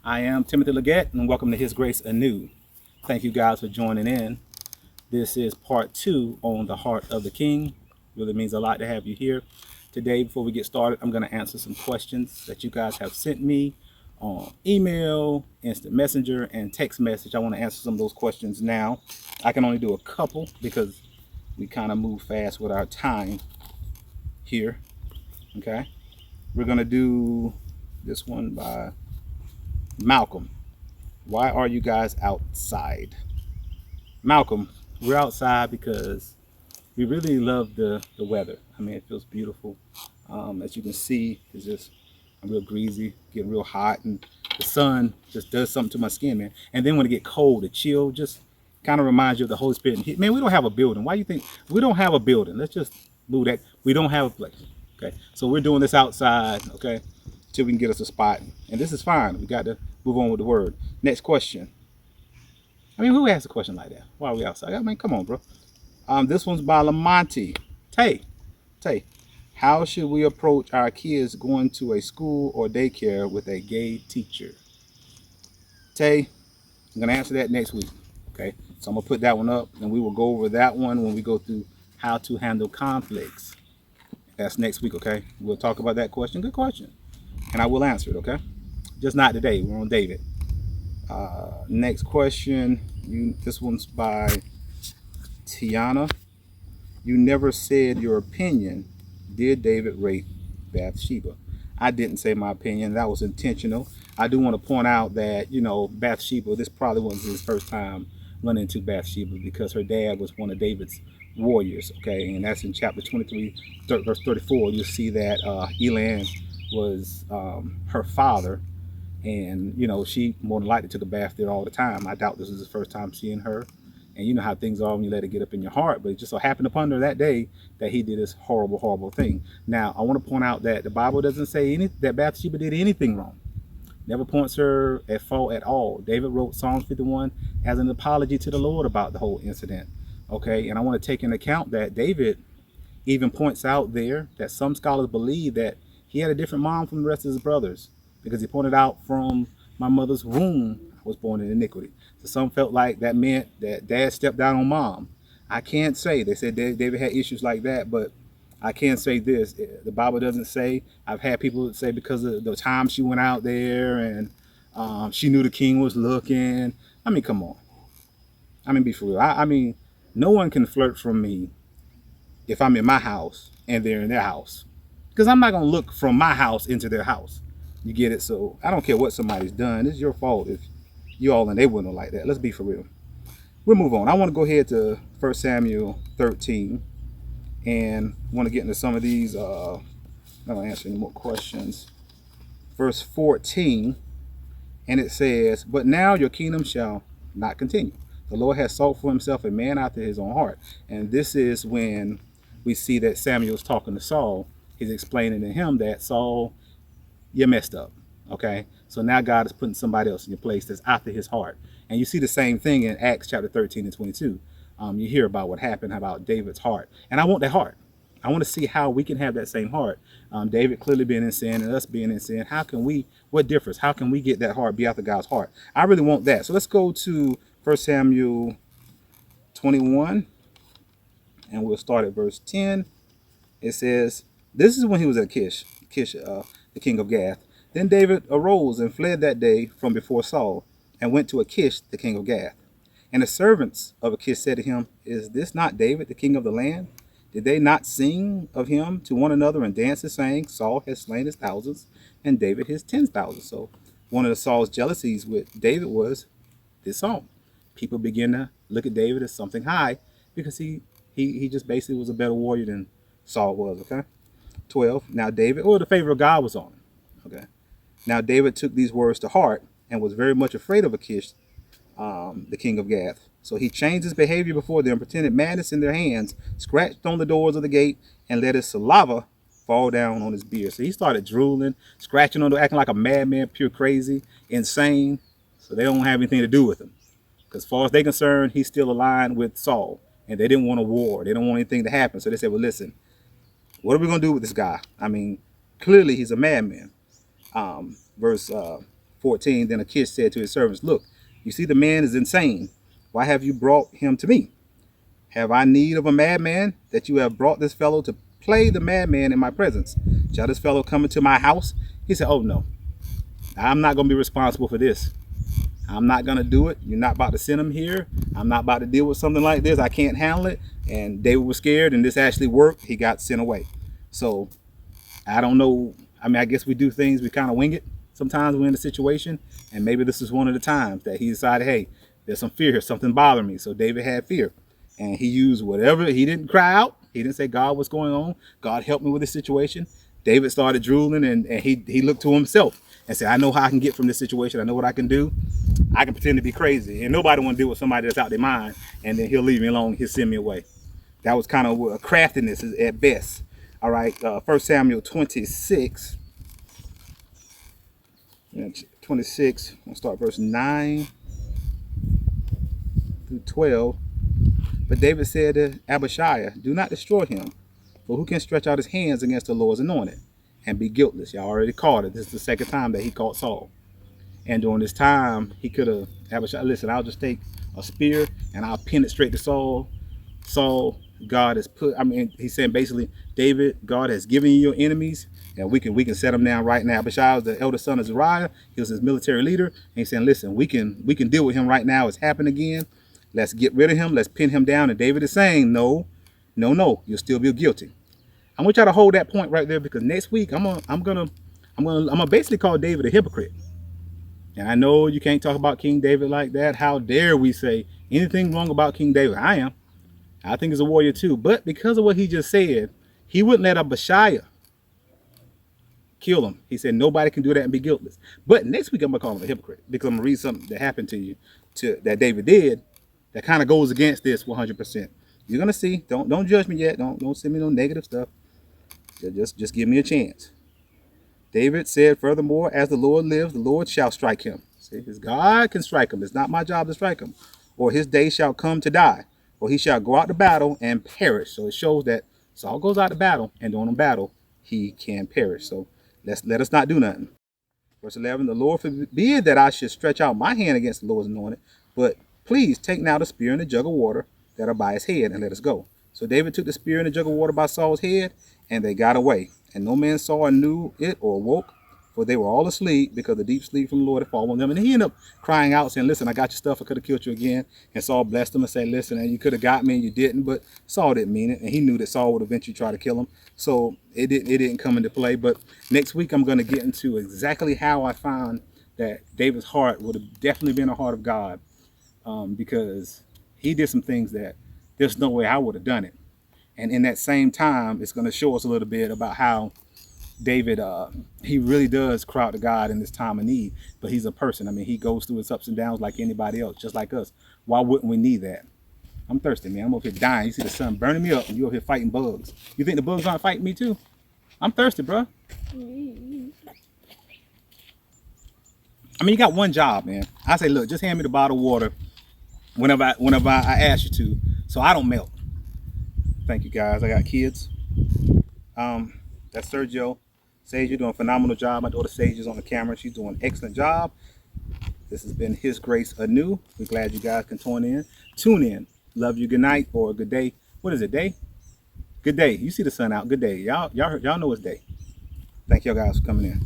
I am Timothy Leggette, and welcome to His Grace Anew. Thank you guys for joining in. This is part 2 on the heart of the King. Really means a lot to have you here. Today, before we get started, I'm going to answer some questions that you guys have sent me on email, instant messenger, and text message. I want to answer some of those questions now. I can only do a couple because we kind of move fast with our time here. Okay, we're going to do this one by Malcolm. Why are you guys outside? Malcolm, we're outside because we really love the weather. I mean, it feels beautiful. As you can see, it's just real greasy, getting real hot, and the sun just does something to my skin, man. And then when it get cold, the chill just kind of reminds you of the Holy Spirit. And man, we don't have a building. Why do you think we don't have a building? Let's just move that. We don't have a place. Okay, so we're doing this outside. Okay, till we can get us a spot, and this is fine. We got to move on with the word. Next question. I mean, who asks a question like that? Why are we outside? I mean, come on, bro. This one's by Lamonte. Tay, how should we approach our kids going to a school or daycare with a gay teacher? Tay, I'm gonna answer that next week. Okay, so I'm gonna put that one up, and we will go over that one when we go through how to handle conflicts. That's next week. Okay, we'll talk about that question. Good question, and I will answer it. Okay, just not today. We're on David. Next question. This one's by Tiana. You never said your opinion. Did David rape Bathsheba? I didn't say my opinion. That was intentional. I do want to point out that, Bathsheba, this probably wasn't his first time running into Bathsheba because her dad was one of David's warriors. Okay, and that's in chapter 23, verse 34. You'll see that Elan was her father. And, she more than likely took a bath there all the time. I doubt this is his first time seeing her. And you know how things are when you let it get up in your heart. But it just so happened upon her that day that he did this horrible, horrible thing. Now, I want to point out that the Bible doesn't say that Bathsheba did anything wrong. Never points her at fault at all. David wrote Psalms 51 as an apology to the Lord about the whole incident. Okay, and I want to take into account that David even points out there that some scholars believe that he had a different mom from the rest of his brothers, because he pointed out, from my mother's womb I was born in iniquity. So some felt like that meant that dad stepped down on mom. I can't say. They said David had issues like that, but I can say this. The Bible doesn't say. I've had people say because of the time she went out there and she knew the king was looking. I mean, come on. I mean, be for real. I mean, no one can flirt from me if I'm in my house and they're in their house, because I'm not going to look from my house into their house. You get it? So I don't care what somebody's done. It's your fault if you all in their window like that. Let's be for real. We'll move on. I want to go ahead to 1 Samuel 13 and want to get into some of these. I'm not going to answer any more questions. Verse 14, and it says, but now your kingdom shall not continue. The Lord has sought for himself a man after his own heart. And this is when we see that Samuel's talking to Saul. He's explaining to him that, Saul, you messed up. Okay, so now God is putting somebody else in your place that's after his heart. And you see the same thing in Acts chapter 13 and 22. You hear about what happened about David's heart, and I want that heart. I want to see how we can have that same heart. David clearly being in sin and us being in sin. How can we, what difference? How can we get that heart, be after God's heart? I really want that. So let's go to 1 Samuel 21, and we'll start at verse 10. It says, this is when he was at Achish, the king of Gath. Then David arose and fled that day from before Saul, and went to Achish, the king of Gath. And the servants of Achish said to him, is this not David, the king of the land? Did they not sing of him to one another and dance and saying, Saul has slain his thousands, and David his 10,000? So one of the Saul's jealousies with David was this song. People begin to look at David as something high because he just basically was a better warrior than Saul was. Okay. 12. Now David, the favor of God was on him. Okay. Now David took these words to heart and was very much afraid of Achish, the king of Gath. So he changed his behavior before them, pretended madness in their hands, scratched on the doors of the gate, and let his saliva fall down on his beard. So he started drooling, scratching on the, acting like a madman, pure crazy, insane. So they don't have anything to do with him, because as far as they're concerned, he's still aligned with Saul, and they didn't want a war. They don't want anything to happen. So they said, well, listen, what are we going to do with this guy? I mean, clearly he's a madman. Verse 14, then Achish said to his servants, look, you see the man is insane. Why have you brought him to me? Have I need of a madman that you have brought this fellow to play the madman in my presence? Shall this fellow come into my house? He said, oh no, I'm not going to be responsible for this. I'm not going to do it. You're not about to send him here. I'm not about to deal with something like this. I can't handle it. And David was scared, and this actually worked. He got sent away. So I don't know. I mean, I guess we do things, we kind of wing it. Sometimes we're in a situation, and maybe this is one of the times that he decided, hey, there's some fear here, something bothering me. So David had fear, and he used whatever. He didn't cry out. He didn't say, God, what's going on? God, help me with this situation. David started drooling, and he looked to himself and said, I know how I can get from this situation. I know what I can do. I can pretend to be crazy, and nobody want to deal with somebody that's out their mind, and then he'll leave me alone. He'll send me away. That was kind of a craftiness at best. All right, 1 Samuel 26. 26, we'll start verse 9 through 12. But David said to Abishai, do not destroy him, for who can stretch out his hands against the Lord's anointed and be guiltless? Y'all already caught it. This is the second time that he caught Saul. And during this time, he could have, Abishai, listen, I'll just take a spear and I'll pin it straight to Saul. Saul, God has put, I mean, he's saying basically, David, God has given you your enemies, and we can set them down right now. Abishai was the elder son of Zeruiah. He was his military leader. And he's saying, listen, we can deal with him right now. It's happened again. Let's get rid of him. Let's pin him down. And David is saying, no, you'll still be guilty. I want y'all to hold that point right there, because next week I'm gonna basically call David a hypocrite. And I know you can't talk about King David like that. How dare we say anything wrong about King David? I think he's a warrior too. But because of what he just said, he wouldn't let Abishai kill him. He said nobody can do that and be guiltless. But next week I'm gonna call him a hypocrite, because I'm gonna read something that happened to you, that David did, that kind of goes against this 100%. You're gonna see. Don't judge me yet. Don't send me no negative stuff. Just give me a chance. David said, furthermore, as the Lord lives, the Lord shall strike him. See, his God can strike him. It's not my job to strike him. Or his day shall come to die. Or he shall go out to battle and perish. So it shows that Saul goes out to battle, and during the battle, he can perish. So let us not do nothing. Verse 11, the Lord forbid that I should stretch out my hand against the Lord's anointed, but please take now the spear and the jug of water that are by his head, and let us go. So David took the spear and the jug of water by Saul's head, and they got away. And no man saw or knew it or awoke, for they were all asleep, because the deep sleep from the Lord had fallen on them. And he ended up crying out, saying, listen, I got your stuff. I could have killed you again. And Saul blessed him and said, listen, and you could have got me and you didn't. But Saul didn't mean it. And he knew that Saul would eventually try to kill him. So it didn't come into play. But next week, I'm going to get into exactly how I found that David's heart would have definitely been a heart of God, because he did some things that there's no way I would have done it. And in that same time, it's going to show us a little bit about how David, he really does cry out to God in this time of need, but he's a person. I mean, he goes through his ups and downs like anybody else, just like us. Why wouldn't we need that? I'm thirsty, man. I'm over here dying. You see the sun burning me up, and you're over here fighting bugs. You think the bugs aren't fighting me too? I'm thirsty, bro. I mean, you got one job, man. I say, look, just hand me the bottle of water whenever I ask you to, so I don't melt. Thank you, guys. I got kids. That's Sergio. Sage, you're doing a phenomenal job. My daughter Sage is on the camera. She's doing an excellent job. This has been His Grace Anew. We're glad you guys can tune in. Love you. Good night or good day. What is it, day? Good day. You see the sun out. Good day. Y'all know it's day. Thank y'all guys for coming in.